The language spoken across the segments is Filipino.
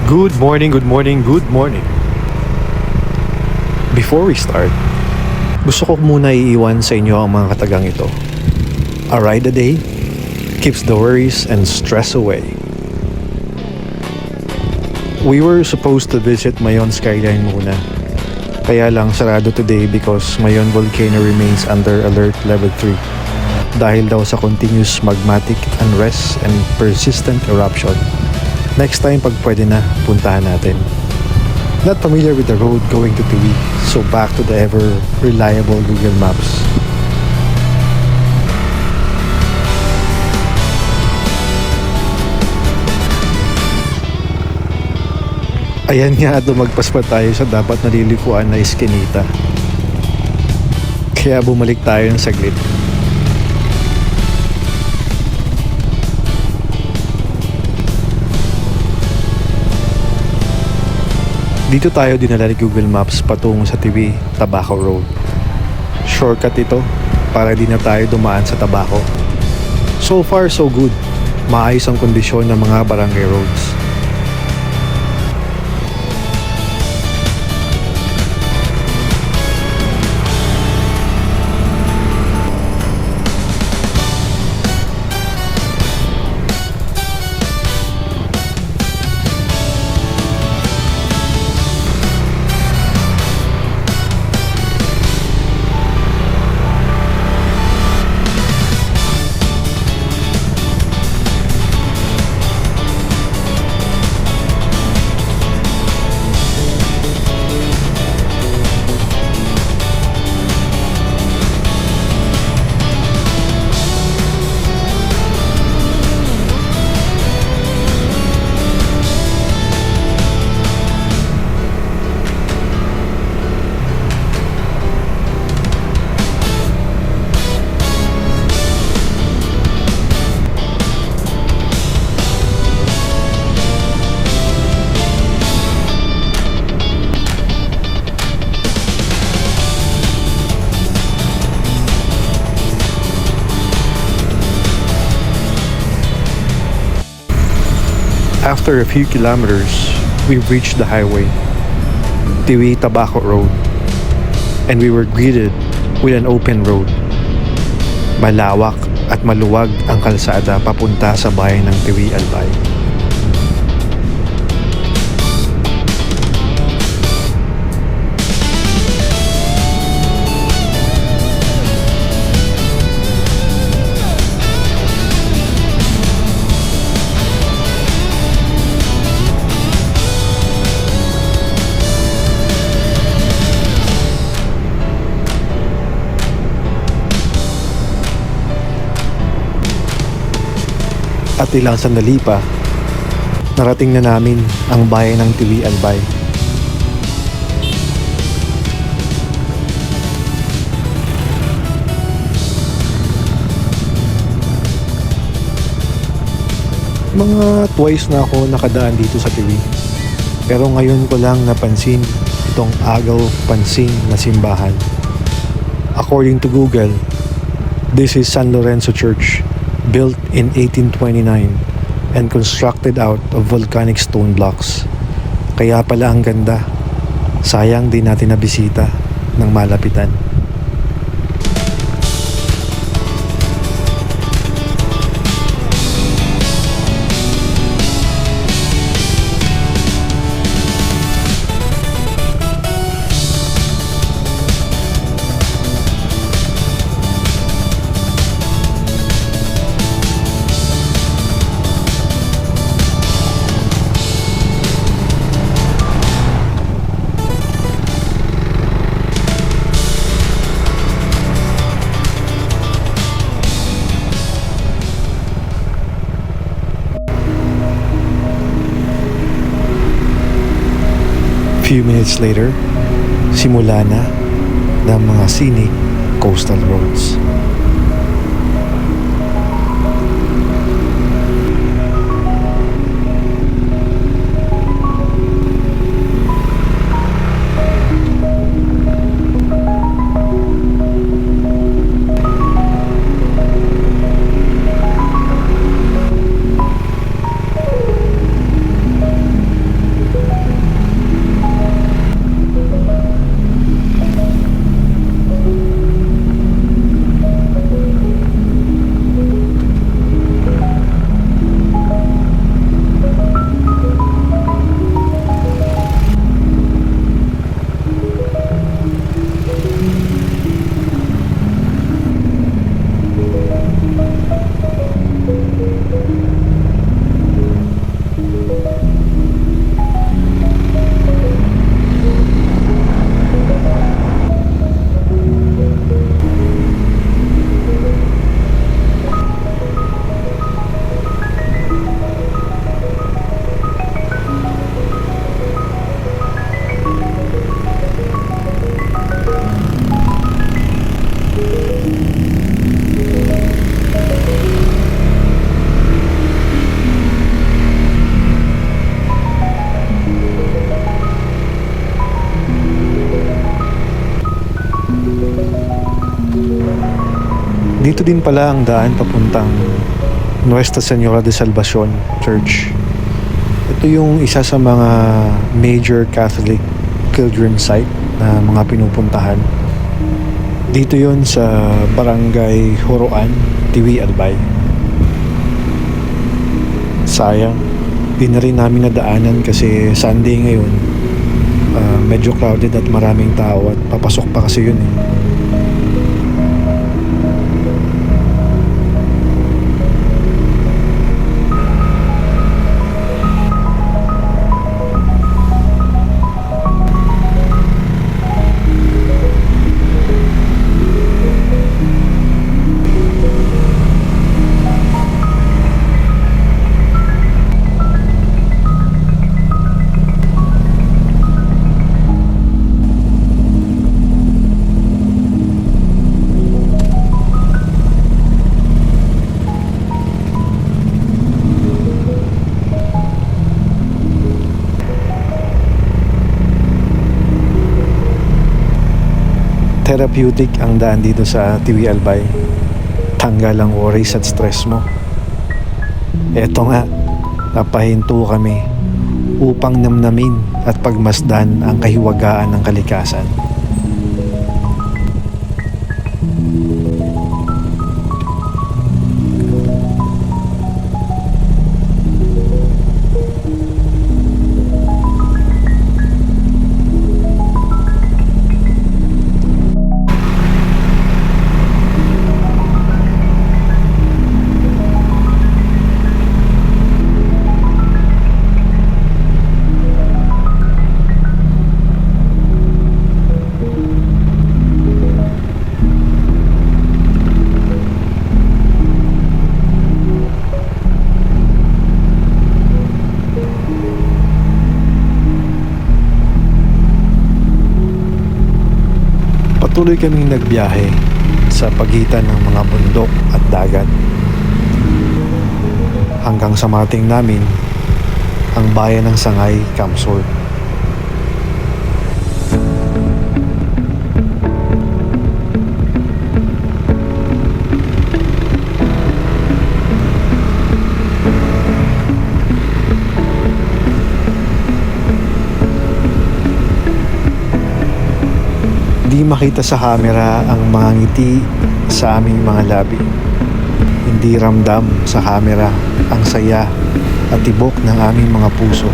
Good morning, good morning, good morning. Before we start, gusto ko muna iiwan sa inyo ang mga katagang ito. A ride a day keeps the worries and stress away. We were supposed to visit Mayon Skyline muna. Kaya lang sarado today because Mayon Volcano remains under alert level 3 dahil daw sa continuous magmatic unrest and persistent eruption. Next time pag pwede na, puntahan natin. Not familiar with the road going to Tiwi, so back to the ever reliable Google Maps. Ayan nga, dumagpas pa tayo sa dapat nalilikuan na Eskinita. Kaya bumalik tayo ng saglit. Dito tayo dinala ni Google Maps patungo sa Tiwi, Tabaco Road. Shortcut ito para di na tayo dumaan sa Tabaco. So far so good. Maayos ang kondisyon ng mga barangay roads. After a few kilometers, we've reached the highway, Tiwi Tabaco Road, and we were greeted with an open road. Malawak at maluwag ang kalsada papunta sa bayan ng Tiwi, Albay. At ilang sandali pa, narating na namin ang bayan ng Tiwi, Albay. Mga twice na ako nakadaan dito sa Tiwi. Pero ngayon ko lang napansin itong Agaw Pansing na simbahan. According to Google, this is San Lorenzo Church, built in 1829 and constructed out of volcanic stone blocks. Kaya pala ang ganda. Sayang di natin nabisita ng malapitan. Few minutes later, simula na ng mga scenic coastal roads. Dito din pala ang daan papuntang Nuestra Señora de Salvacion Church. Ito yung isa sa mga major Catholic pilgrim site na mga pinupuntahan. Dito yon sa Barangay Horoan, Tiwi, Albay. Sayang, di na rin namin nadaanan kasi Sunday ngayon. Medyo crowded at maraming tao at papasok pa kasi yun eh. Therapeutic ang daan dito sa Tiwi Albay. Tanggal ang worries at stress mo. Eto nga, napahinto kami upang namnamin at pagmasdan ang kahiwagaan ng kalikasan. Patuloy kaming nagbiyahe sa pagitan ng mga bundok at dagat hanggang sa marating namin ang bayan ng Sangay, Kamsur. Hindi makita sa camera ang mga ngiti sa aming mga labi. Hindi ramdam sa camera ang saya at tibok ng aming mga puso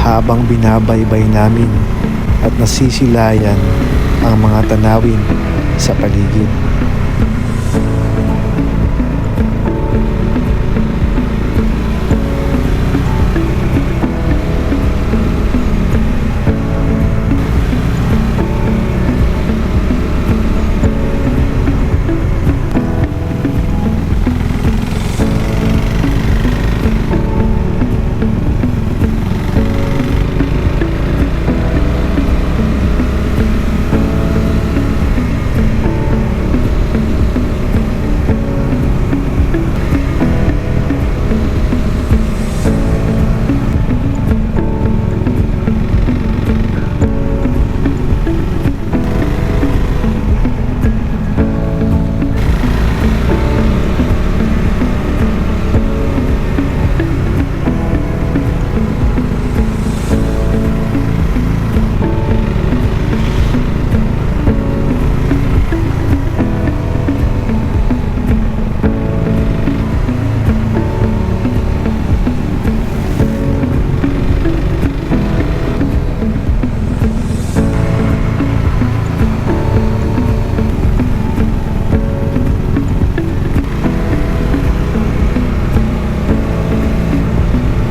habang binabaybay namin at nasisilayan ang mga tanawin sa paligid.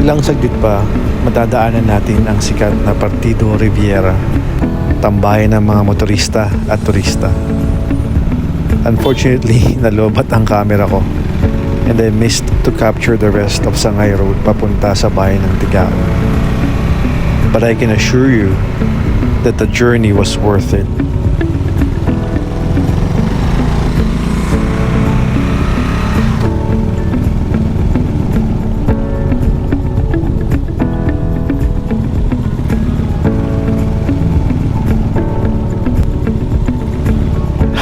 Ilang saglit pa, matadaanan natin ang sikat na Partido Riviera, tambayan ng mga motorista at turista. Unfortunately, nalobat ang camera ko and I missed to capture the rest of Sangay Road papunta sa bayan ng Tigao. But I can assure you that the journey was worth it.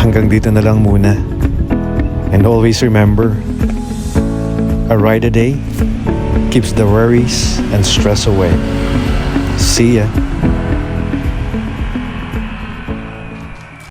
Hanggang dito na lang muna. And always remember, a ride a day keeps the worries and stress away. See ya.